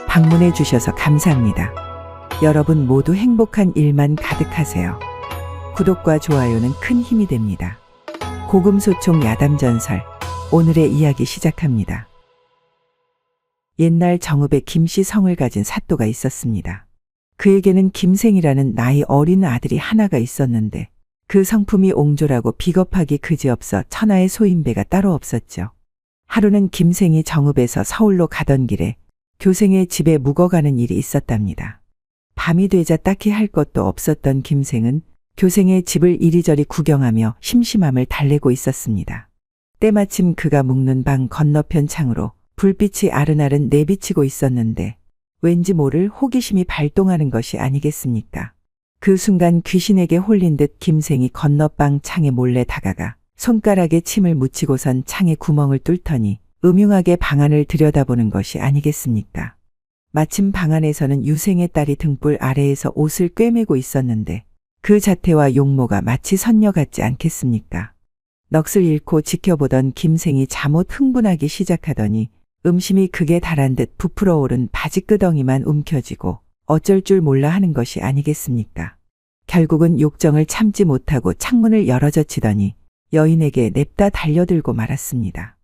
방문해 주셔서 감사합니다. 여러분 모두 행복한 일만 가득하세요. 구독과 좋아요는 큰 힘이 됩니다. 고금소총 야담전설, 오늘의 이야기 시작합니다. 옛날 정읍에 김씨 성을 가진 사또가 있었습니다. 그에게는 김생이라는 나이 어린 아들이 하나가 있었는데 그 성품이 옹졸하고 비겁하기 그지없어 천하의 소인배가 따로 없었죠. 하루는 김생이 정읍에서 서울로 가던 길에 교생의 집에 묵어가는 일이 있었답니다. 밤이 되자 딱히 할 것도 없었던 김생은 교생의 집을 이리저리 구경하며 심심함을 달래고 있었습니다. 때마침 그가 묵는 방 건너편 창으로 불빛이 아른아른 내비치고 있었는데 왠지 모를 호기심이 발동하는 것이 아니겠습니까? 그 순간 귀신에게 홀린 듯 김생이 건너방 창에 몰래 다가가 손가락에 침을 묻히고선 창에 구멍을 뚫더니 음흉하게 방 안을 들여다보는 것이 아니겠습니까? 마침 방 안에서는 유생의 딸이 등불 아래에서 옷을 꿰매고 있었는데 그 자태와 용모가 마치 선녀 같지 않겠습니까? 넋을 잃고 지켜보던 김생이 잠옷 흥분하기 시작하더니 음심이 극에 달한 듯 부풀어 오른 바지끄덩이만 움켜쥐고 어쩔 줄 몰라 하는 것이 아니겠습니까? 결국은 욕정을 참지 못하고 창문을 열어젖히더니 여인에게 냅다 달려들고 말았습니다.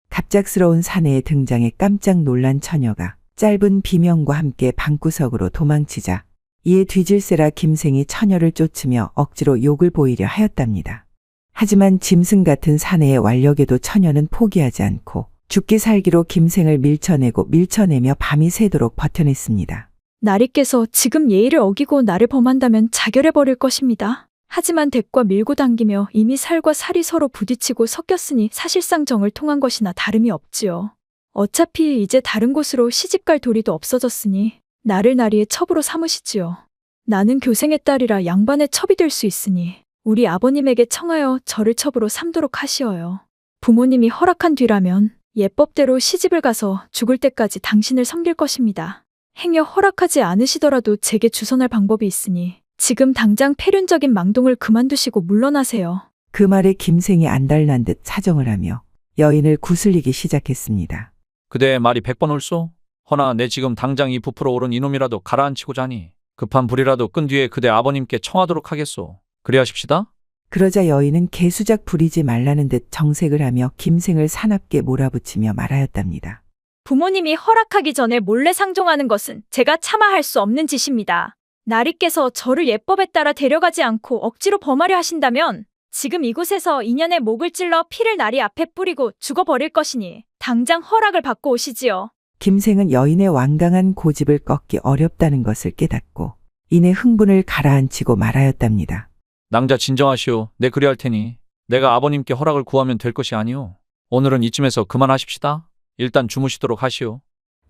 갑작스러운 사내의 등장에 깜짝 놀란 처녀가 짧은 비명과 함께 방구석으로 도망치자 이에 뒤질세라 김생이 처녀를 쫓으며 억지로 욕을 보이려 하였답니다. 하지만 짐승 같은 사내의 완력에도 처녀는 포기하지 않고 죽기 살기로 김생을 밀쳐내며 밤이 새도록 버텨냈습니다. 나리께서 지금 예의를 어기고 나를 범한다면 자결해버릴 것입니다. 하지만 댁과 밀고 당기며 이미 살과 살이 서로 부딪히고 섞였으니 사실상 정을 통한 것이나 다름이 없지요. 어차피 이제 다른 곳으로 시집갈 도리도 없어졌으니 나를 나리의 첩으로 삼으시지요. 나는 교생의 딸이라 양반의 첩이 될 수 있으니 우리 아버님에게 청하여 저를 첩으로 삼도록 하시어요. 부모님이 허락한 뒤라면 예법대로 시집을 가서 죽을 때까지 당신을 섬길 것입니다. 행여 허락하지 않으시더라도 제게 주선할 방법이 있으니 지금 당장 폐륜적인 망동을 그만두시고 물러나세요. 그 말에 김생이 안달난 듯 사정을 하며 여인을 구슬리기 시작했습니다. 그대의 말이 100번 옳소? 허나 내 지금 당장 이 부풀어 오른 이놈이라도 가라앉히고 자니 급한 불이라도 끈 뒤에 그대 아버님께 청하도록 하겠소. 그리하십시다. 그러자 여인은 개수작 부리지 말라는 듯 정색을 하며 김생을 사납게 몰아붙이며 말하였답니다. 부모님이 허락하기 전에 몰래 상종하는 것은 제가 차마 할 수 없는 짓입니다. 나리께서 저를 예법에 따라 데려가지 않고 억지로 범하려 하신다면 지금 이곳에서 인연의 목을 찔러 피를 나리 앞에 뿌리고 죽어버릴 것이니 당장 허락을 받고 오시지요. 김생은 여인의 완강한 고집을 꺾기 어렵다는 것을 깨닫고 이내 흥분을 가라앉히고 말하였답니다. 낭자 진정하시오. 내 그리할 테니 내가 아버님께 허락을 구하면 될 것이 아니오. 오늘은 이쯤에서 그만하십시다. 일단 주무시도록 하시오.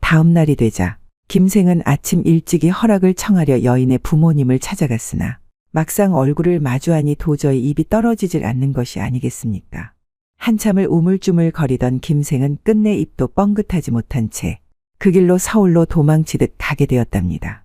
다음 날이 되자 김생은 아침 일찍이 허락을 청하려 여인의 부모님을 찾아갔으나 막상 얼굴을 마주하니 도저히 입이 떨어지질 않는 것이 아니겠습니까? 한참을 우물쭈물 거리던 김생은 끝내 입도 뻥긋하지 못한 채 그 길로 서울로 도망치듯 가게 되었답니다.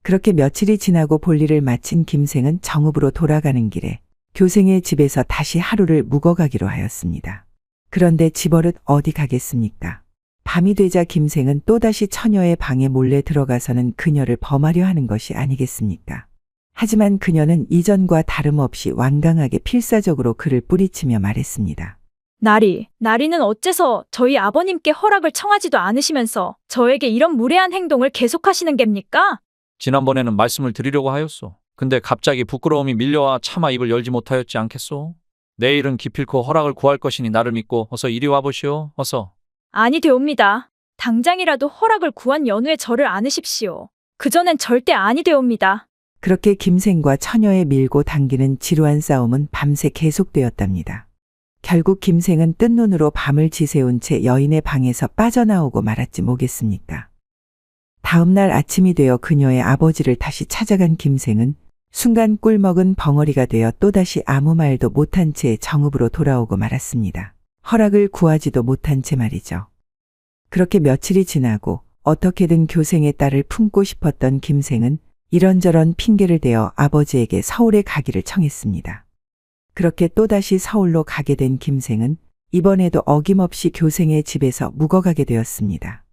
그렇게 며칠이 지나고 볼일을 마친 김생은 정읍으로 돌아가는 길에 교생의 집에서 다시 하루를 묵어가기로 하였습니다. 그런데 집버릇 어디 가겠습니까? 밤이 되자 김생은 또다시 처녀의 방에 몰래 들어가서는 그녀를 범하려 하는 것이 아니겠습니까? 하지만 그녀는 이전과 다름없이 완강하게 필사적으로 그를 뿌리치며 말했습니다. 나리는 어째서 저희 아버님께 허락을 청하지도 않으시면서 저에게 이런 무례한 행동을 계속하시는 겝니까? 지난번에는 말씀을 드리려고 하였소. 근데 갑자기 부끄러움이 밀려와 차마 입을 열지 못하였지 않겠소? 내일은 기필코 허락을 구할 것이니 나를 믿고 어서 이리 와보시오. 어서. 아니 되옵니다. 당장이라도 허락을 구한 연후에 저를 안으십시오. 그전엔 절대 아니 되옵니다. 그렇게 김생과 처녀의 밀고 당기는 지루한 싸움은 밤새 계속되었답니다. 결국 김생은 뜬 눈으로 밤을 지새운 채 여인의 방에서 빠져나오고 말았지 뭐겠습니까? 다음 날 아침이 되어 그녀의 아버지를 다시 찾아간 김생은 순간 꿀먹은 벙어리가 되어 또다시 아무 말도 못한 채 정읍으로 돌아오고 말았습니다. 허락을 구하지도 못한 채 말이죠. 그렇게 며칠이 지나고 어떻게든 교생의 딸을 품고 싶었던 김생은 이런저런 핑계를 대어 아버지에게 서울에 가기를 청했습니다. 그렇게 또다시 서울로 가게 된 김생은 이번에도 어김없이 교생의 집에서 묵어가게 되었습니다.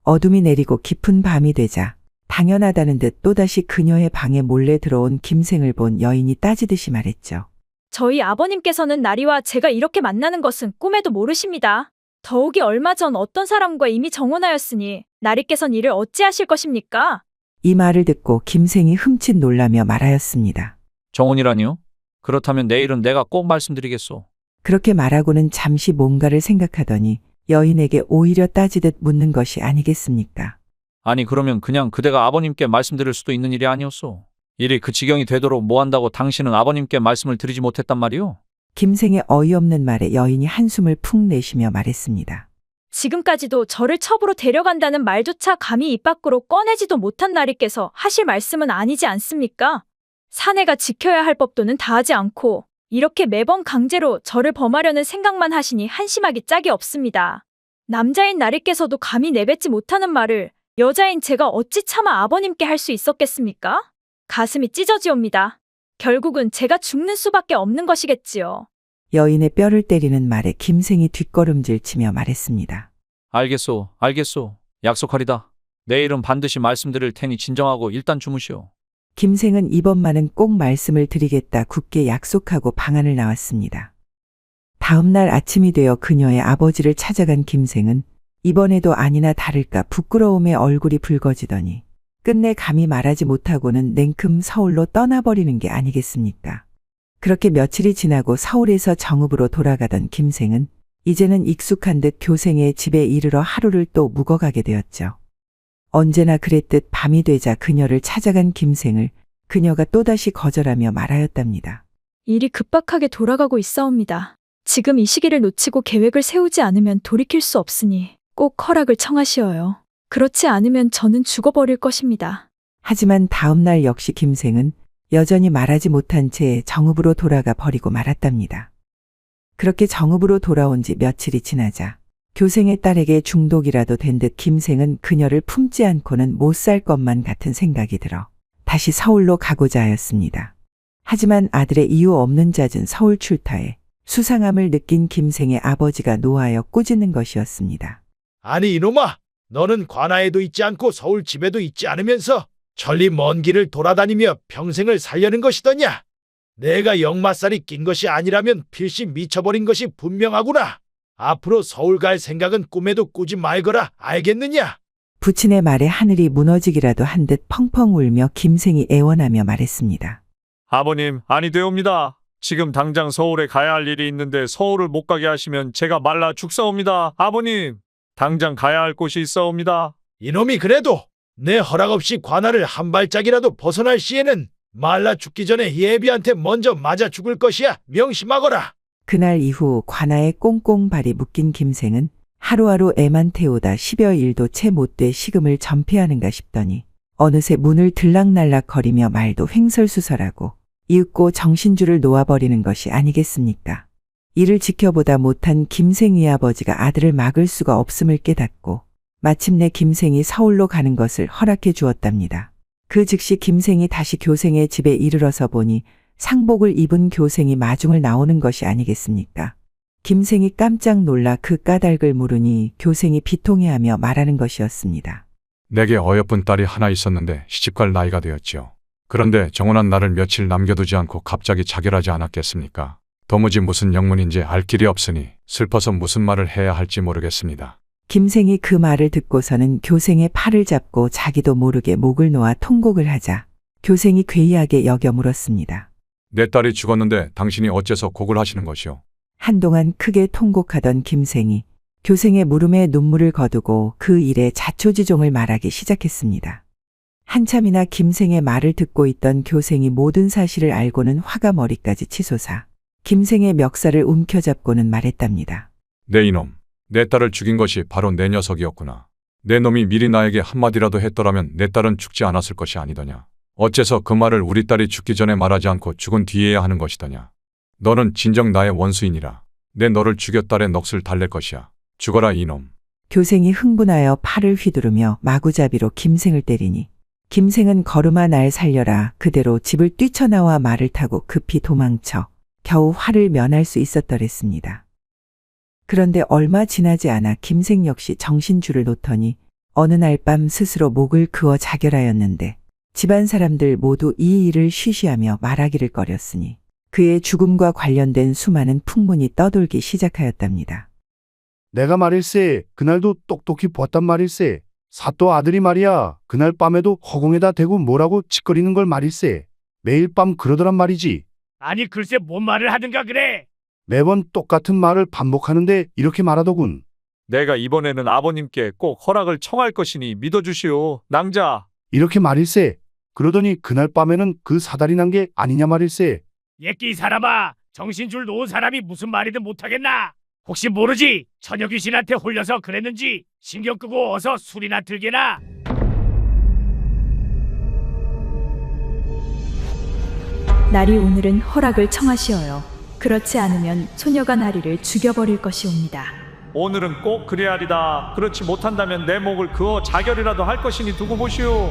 어둠이 내리고 깊은 밤이 되자 당연하다는 듯 또다시 그녀의 방에 몰래 들어온 김생을 본 여인이 따지듯이 말했죠. 저희 아버님께서는 나리와 제가 이렇게 만나는 것은 꿈에도 모르십니다. 더욱이 얼마 전 어떤 사람과 이미 정혼하였으니 나리께선 이를 어찌하실 것입니까? 이 말을 듣고 김생이 흠칫 놀라며 말하였습니다. 정혼이라니요? 그렇다면 내일은 내가 꼭 말씀드리겠소. 그렇게 말하고는 잠시 뭔가를 생각하더니 여인에게 오히려 따지듯 묻는 것이 아니겠습니까? 아니 그러면 그냥 그대가 아버님께 말씀드릴 수도 있는 일이 아니었소. 일이 그 지경이 되도록 뭐 한다고 당신은 아버님께 말씀을 드리지 못했단 말이오? 김생의 어이없는 말에 여인이 한숨을 푹 내쉬며 말했습니다. 지금까지도 저를 첩으로 데려간다는 말조차 감히 입 밖으로 꺼내지도 못한 나리께서 하실 말씀은 아니지 않습니까? 사내가 지켜야 할 법도는 다하지 않고 이렇게 매번 강제로 저를 범하려는 생각만 하시니 한심하기 짝이 없습니다. 남자인 나리께서도 감히 내뱉지 못하는 말을 여자인 제가 어찌 차마 아버님께 할 수 있었겠습니까? 가슴이 찢어지옵니다. 결국은 제가 죽는 수밖에 없는 것이겠지요. 여인의 뼈를 때리는 말에 김생이 뒷걸음질 치며 말했습니다. 알겠소, 알겠소. 약속하리다. 내일은 반드시 말씀드릴 테니 진정하고 일단 주무시오. 김생은 이번만은 꼭 말씀을 드리겠다 굳게 약속하고 방 안을 나왔습니다. 다음 날 아침이 되어 그녀의 아버지를 찾아간 김생은 이번에도 아니나 다를까 부끄러움에 얼굴이 붉어지더니 끝내 감히 말하지 못하고는 냉큼 서울로 떠나버리는 게 아니겠습니까? 그렇게 며칠이 지나고 서울에서 정읍으로 돌아가던 김생은 이제는 익숙한 듯 교생의 집에 이르러 하루를 또 묵어가게 되었죠. 언제나 그랬듯 밤이 되자 그녀를 찾아간 김생을 그녀가 또다시 거절하며 말하였답니다. 일이 급박하게 돌아가고 있사옵니다. 지금 이 시기를 놓치고 계획을 세우지 않으면 돌이킬 수 없으니 꼭 허락을 청하시어요. 그렇지 않으면 저는 죽어버릴 것입니다. 하지만 다음 날 역시 김생은 여전히 말하지 못한 채 정읍으로 돌아가 버리고 말았답니다. 그렇게 정읍으로 돌아온 지 며칠이 지나자 교생의 딸에게 중독이라도 된 듯 김생은 그녀를 품지 않고는 못 살 것만 같은 생각이 들어 다시 서울로 가고자 하였습니다. 하지만 아들의 이유 없는 잦은 서울 출타에 수상함을 느낀 김생의 아버지가 노하여 꾸짖는 것이었습니다. 아니 이놈아, 너는 관아에도 있지 않고 서울 집에도 있지 않으면서 천리 먼 길을 돌아다니며 평생을 살려는 것이더냐? 내가 역마살이 낀 것이 아니라면 필시 미쳐버린 것이 분명하구나. 앞으로 서울 갈 생각은 꿈에도 꾸지 말거라, 알겠느냐? 부친의 말에 하늘이 무너지기라도 한 듯 펑펑 울며 김생이 애원하며 말했습니다. 아버님, 아니 되옵니다. 지금 당장 서울에 가야 할 일이 있는데 서울을 못 가게 하시면 제가 말라 죽사옵니다. 아버님, 당장 가야 할 곳이 있사옵니다. 이놈이 그래도 내 허락 없이 관아를 한 발짝이라도 벗어날 시에는 말라 죽기 전에 예비한테 먼저 맞아 죽을 것이야, 명심하거라. 그날 이후 관아에 꽁꽁 발이 묶인 김생은 하루하루 애만 태우다 10여 일도 채 못돼 식음을 전폐하는가 싶더니 어느새 문을 들락날락 거리며 말도 횡설수설하고 이윽고 정신줄을 놓아버리는 것이 아니겠습니까? 이를 지켜보다 못한 김생의 아버지가 아들을 막을 수가 없음을 깨닫고 마침내 김생이 서울로 가는 것을 허락해 주었답니다. 그 즉시 김생이 다시 교생의 집에 이르러서 보니 상복을 입은 교생이 마중을 나오는 것이 아니겠습니까? 김생이 깜짝 놀라 그 까닭을 물으니 교생이 비통해하며 말하는 것이었습니다. 내게 어여쁜 딸이 하나 있었는데 시집갈 나이가 되었지요. 그런데 정혼한 나를 며칠 남겨두지 않고 갑자기 자결하지 않았겠습니까? 도무지 무슨 영문인지 알 길이 없으니 슬퍼서 무슨 말을 해야 할지 모르겠습니다. 김생이 그 말을 듣고서는 교생의 팔을 잡고 자기도 모르게 목을 놓아 통곡을 하자 교생이 괴이하게 여겨 물었습니다. 내 딸이 죽었는데 당신이 어째서 곡을 하시는 것이오? 한동안 크게 통곡하던 김생이 교생의 물음에 눈물을 거두고 그 일에 자초지종을 말하기 시작했습니다. 한참이나 김생의 말을 듣고 있던 교생이 모든 사실을 알고는 화가 머리까지 치솟아 김생의 멱살을 움켜잡고는 말했답니다. 내 이놈, 내 딸을 죽인 것이 바로 내 녀석이었구나. 내 놈이 미리 나에게 한마디라도 했더라면 내 딸은 죽지 않았을 것이 아니더냐. 어째서 그 말을 우리 딸이 죽기 전에 말하지 않고 죽은 뒤에야 하는 것이더냐. 너는 진정 나의 원수이니라. 내 너를 죽여 딸의 넋을 달랠 것이야. 죽어라 이놈. 교생이 흥분하여 팔을 휘두르며 마구잡이로 김생을 때리니 김생은 걸음아 날 살려라 그대로 집을 뛰쳐나와 말을 타고 급히 도망쳐 겨우 화를 면할 수 있었더랬습니다. 그런데 얼마 지나지 않아 김생 역시 정신줄을 놓더니 어느 날 밤 스스로 목을 그어 자결하였는데 집안 사람들 모두 이 일을 쉬쉬하며 말하기를 꺼렸으니 그의 죽음과 관련된 수많은 풍문이 떠돌기 시작하였답니다. 내가 말일세 그날도 똑똑히 보았단 말일세. 사또 아들이 말이야 그날 밤에도 허공에다 대고 뭐라고 짓거리는 걸 말일세. 매일 밤 그러더란 말이지. 아니 글쎄 뭔 말을 하든가 그래. 매번 똑같은 말을 반복하는데 이렇게 말하더군. 내가 이번에는 아버님께 꼭 허락을 청할 것이니 믿어주시오. 낭자. 이렇게 말일세. 그러더니 그날 밤에는 그 사달이 난 게 아니냐 말일세. 예끼 사람아, 정신줄 놓은 사람이 무슨 말이든 못하겠나? 혹시 모르지? 처녀 귀신한테 홀려서 그랬는지 신경 끄고 어서 술이나 들게나. 날이 오늘은 허락을 청하시어요. 그렇지 않으면 소녀가 나리를 죽여버릴 것이옵니다. 오늘은 꼭 그래야리다. 그렇지 못한다면 내 목을 그어 자결이라도 할 것이니 두고 보시오.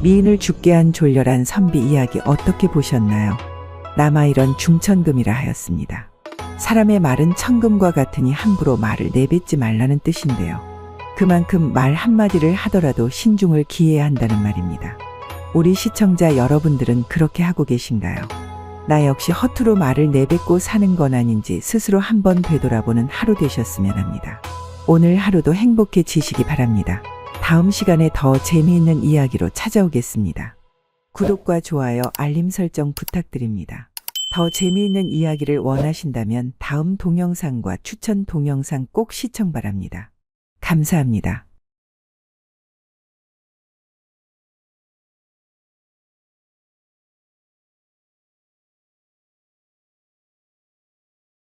미인을 죽게 한 졸렬한 선비 이야기 어떻게 보셨나요? 남아이런 중천금이라 하였습니다. 사람의 말은 천금과 같으니 함부로 말을 내뱉지 말라는 뜻인데요. 그만큼 말 한마디를 하더라도 신중을 기해야 한다는 말입니다. 우리 시청자 여러분들은 그렇게 하고 계신가요? 나 역시 허투루 말을 내뱉고 사는 건 아닌지 스스로 한번 되돌아보는 하루 되셨으면 합니다. 오늘 하루도 행복해지시기 바랍니다. 다음 시간에 더 재미있는 이야기로 찾아오겠습니다. 구독과 좋아요, 알림 설정 부탁드립니다. 더 재미있는 이야기를 원하신다면 다음 동영상과 추천 동영상 꼭 시청 바랍니다. 감사합니다.